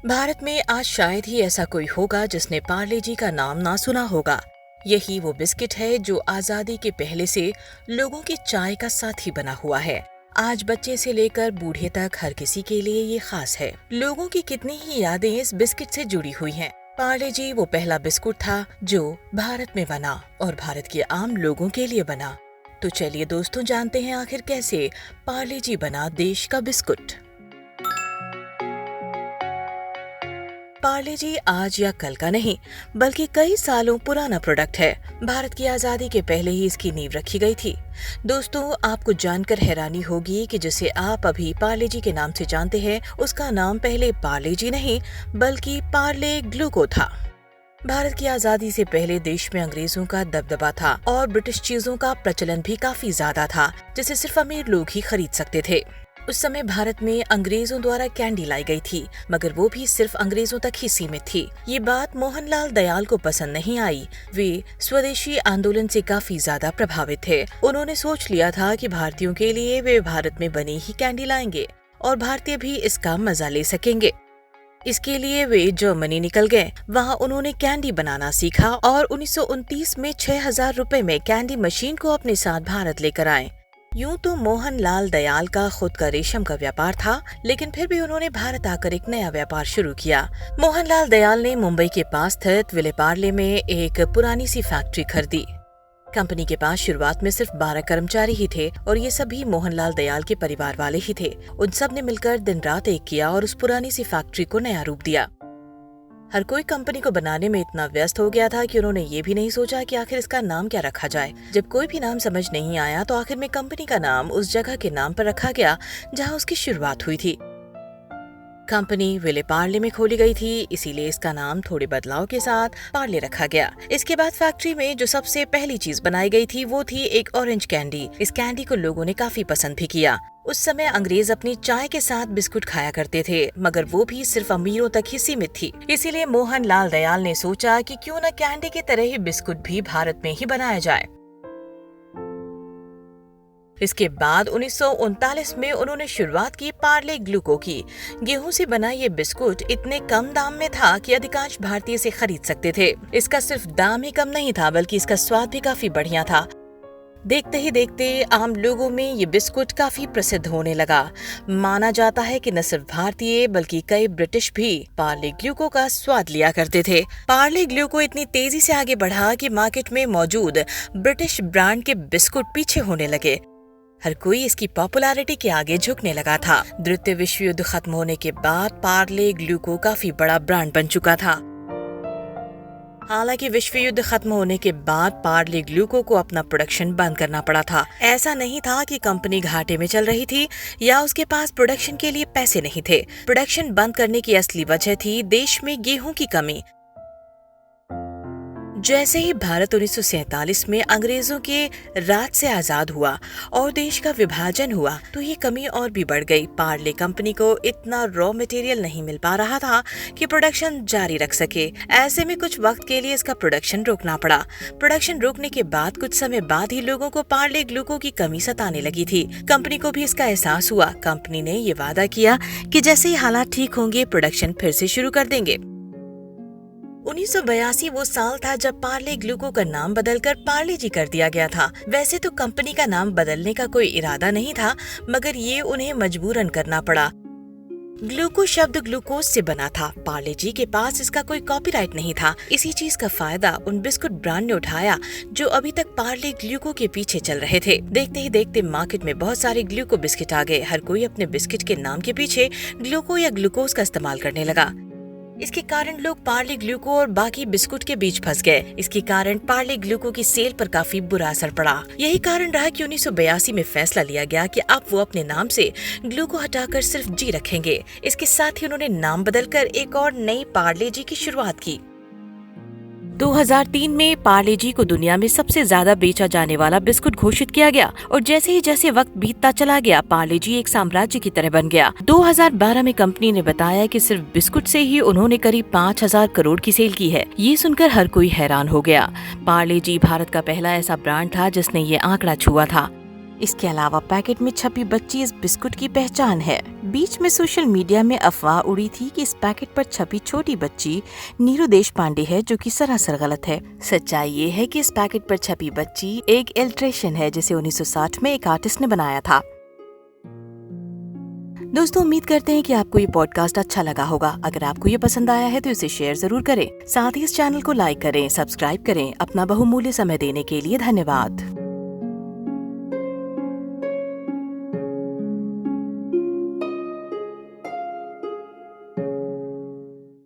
भारत में आज शायद ही ऐसा कोई होगा जिसने पार्ले जी का नाम ना सुना होगा। यही वो बिस्किट है जो आजादी के पहले से लोगों की चाय का साथी बना हुआ है। आज बच्चे से लेकर बूढ़े तक हर किसी के लिए ये खास है। लोगों की कितनी ही यादें इस बिस्किट से जुड़ी हुई हैं। पार्ले जी वो पहला बिस्कुट था जो भारत में बना और भारत के आम लोगों के लिए बना। तो चलिए दोस्तों, जानते हैं आखिर कैसे पार्ले जी बना देश का बिस्कुट। पार्ले जी आज या कल का नहीं, बल्कि कई सालों पुराना प्रोडक्ट है। भारत की आजादी के पहले ही इसकी नींव रखी गई थी। दोस्तों, आपको जानकर हैरानी होगी कि जिसे आप अभी पार्ले जी के नाम से जानते हैं, उसका नाम पहले पार्ले जी नहीं बल्कि पार्ले ग्लूको था। भारत की आजादी से पहले देश में अंग्रेजों का दबदबा था और ब्रिटिश चीजों का प्रचलन भी काफी ज्यादा था, जिसे सिर्फ अमीर लोग ही खरीद सकते थे। उस समय भारत में अंग्रेजों द्वारा कैंडी लाई गई थी, मगर वो भी सिर्फ अंग्रेजों तक ही सीमित थी। ये बात मोहनलाल दयाल को पसंद नहीं आई। वे स्वदेशी आंदोलन से काफी ज्यादा प्रभावित थे। उन्होंने सोच लिया था कि भारतीयों के लिए वे भारत में बनी ही कैंडी लाएंगे और भारतीय भी इसका मजा ले सकेंगे। इसके लिए वे जर्मनी निकल गए। वहाँ उन्होंने कैंडी बनाना सीखा और 1929 में 6,000 रुपए में कैंडी मशीन को अपने साथ भारत लेकर आए। यूं तो मोहनलाल दयाल का खुद का रेशम का व्यापार था, लेकिन फिर भी उन्होंने भारत आकर एक नया व्यापार शुरू किया। मोहनलाल दयाल ने मुंबई के पास स्थित विलेपार्ले में एक पुरानी सी फैक्ट्री खरीदी। कंपनी के पास शुरुआत में सिर्फ 12 कर्मचारी ही थे और ये सभी मोहनलाल दयाल के परिवार वाले ही थे। उन सब ने मिलकर दिन रात एक किया और उस पुरानी सी फैक्ट्री को नया रूप दिया। हर कोई कंपनी को बनाने में इतना व्यस्त हो गया था कि उन्होंने ये भी नहीं सोचा कि आखिर इसका नाम क्या रखा जाए। जब कोई भी नाम समझ नहीं आया तो आखिर में कंपनी का नाम उस जगह के नाम पर रखा गया जहां उसकी शुरुआत हुई थी। कंपनी विलेपार्ले में खोली गई थी, इसीलिए इसका नाम थोड़े बदलाव के साथ पार्ले रखा गया। इसके बाद फैक्ट्री में जो सबसे पहली चीज बनाई गई थी वो थी एक ऑरेंज कैंडी। इस कैंडी को लोगों ने काफी पसंद भी किया। उस समय अंग्रेज अपनी चाय के साथ बिस्कुट खाया करते थे, मगर वो भी सिर्फ अमीरों तक ही सीमित थी। इसीलिए मोहनलाल दयाल ने सोचा कि क्यों न कैंडी की तरह ही बिस्कुट भी भारत में ही बनाया जाए। इसके बाद 1939 में उन्होंने शुरुआत की पार्ले ग्लूको की। गेहूं से बना ये बिस्कुट इतने कम दाम में था कि अधिकांश भारतीय इसे खरीद सकते थे। इसका सिर्फ दाम ही कम नहीं था, बल्कि इसका स्वाद भी काफी बढ़िया था। देखते ही देखते आम लोगों में ये बिस्कुट काफी प्रसिद्ध होने लगा। माना जाता है कि न सिर्फ भारतीय बल्कि कई ब्रिटिश भी पार्ले ग्लूको का स्वाद लिया करते थे। पार्ले ग्लूको इतनी तेजी से आगे बढ़ा कि मार्केट में मौजूद ब्रिटिश ब्रांड के बिस्कुट पीछे होने लगे। हर कोई इसकी पॉपुलैरिटी के आगे झुकने लगा था। द्वितीय विश्व युद्ध खत्म होने के बाद पार्ले ग्लूको काफी बड़ा ब्रांड बन चुका था। हालांकि विश्व युद्ध खत्म होने के बाद पार्ले ग्लूको को अपना प्रोडक्शन बंद करना पड़ा था। ऐसा नहीं था कि कंपनी घाटे में चल रही थी या उसके पास प्रोडक्शन के लिए पैसे नहीं थे। प्रोडक्शन बंद करने की असली वजह थी देश में गेहूं की कमी। जैसे ही भारत 1947 में अंग्रेजों के राज से आजाद हुआ और देश का विभाजन हुआ, तो ये कमी और भी बढ़ गई। पार्ले कंपनी को इतना रॉ मटेरियल नहीं मिल पा रहा था कि प्रोडक्शन जारी रख सके। ऐसे में कुछ वक्त के लिए इसका प्रोडक्शन रोकना पड़ा। प्रोडक्शन रोकने के बाद कुछ समय बाद ही लोगों को पार्ले ग्लूको की कमी सताने लगी थी। कंपनी को भी इसका एहसास हुआ। कंपनी ने ये वादा किया कि जैसे ही हालात ठीक होंगे प्रोडक्शन फिर से शुरू कर देंगे। 1982 वो साल था जब पार्ले ग्लूको का नाम बदलकर पार्ले जी कर दिया गया था। वैसे तो कंपनी का नाम बदलने का कोई इरादा नहीं था, मगर ये उन्हें मजबूरन करना पड़ा। ग्लूको शब्द ग्लूकोज से बना था। पार्ले जी के पास इसका कोई कॉपीराइट नहीं था। इसी चीज का फायदा उन बिस्कुट ब्रांड ने उठाया जो अभी तक पार्ले ग्लूको के पीछे चल रहे थे। देखते ही देखते मार्केट में बहुत सारे ग्लूको बिस्किट आ गए। हर कोई अपने बिस्किट के नाम के पीछे ग्लूको या ग्लूकोज का इस्तेमाल करने लगा। इसके कारण लोग पार्ले ग्लूको और बाकी बिस्कुट के बीच फंस गए। इसके कारण पार्ले ग्लूको की सेल पर काफी बुरा असर पड़ा। यही कारण रहा कि 1982 में फैसला लिया गया कि अब वो अपने नाम से ग्लूको हटाकर सिर्फ जी रखेंगे। इसके साथ ही उन्होंने नाम बदलकर एक और नई पार्ले जी की शुरुआत की। 2003 में पार्ले जी को दुनिया में सबसे ज्यादा बेचा जाने वाला बिस्कुट घोषित किया गया और जैसे वक्त बीतता चला गया, पार्ले जी एक साम्राज्य की तरह बन गया। 2012 में कंपनी ने बताया कि सिर्फ बिस्कुट से ही उन्होंने करीब 5,000 करोड़ की सेल की है। ये सुनकर हर कोई हैरान हो गया। पार्ले जी भारत का पहला ऐसा ब्रांड था जिसने ये आंकड़ा छुआ था। इसके अलावा पैकेट में छपी बच्ची इस बिस्कुट की पहचान है। बीच में सोशल मीडिया में अफवाह उड़ी थी कि इस पैकेट पर छपी छोटी बच्ची नीरू देशपांडे है, जो कि सरासर गलत है। सच्चाई ये है कि इस पैकेट पर छपी बच्ची एक इलस्ट्रेशन है, जिसे 1960 में एक आर्टिस्ट ने बनाया था। दोस्तों, उम्मीद करते हैं कि आपको ये पॉडकास्ट अच्छा लगा होगा। अगर आपको ये पसंद आया है तो इसे शेयर जरूर करें। साथ ही इस चैनल को लाइक करें, सब्सक्राइब करें। अपना बहुमूल्य समय देने के लिए धन्यवाद।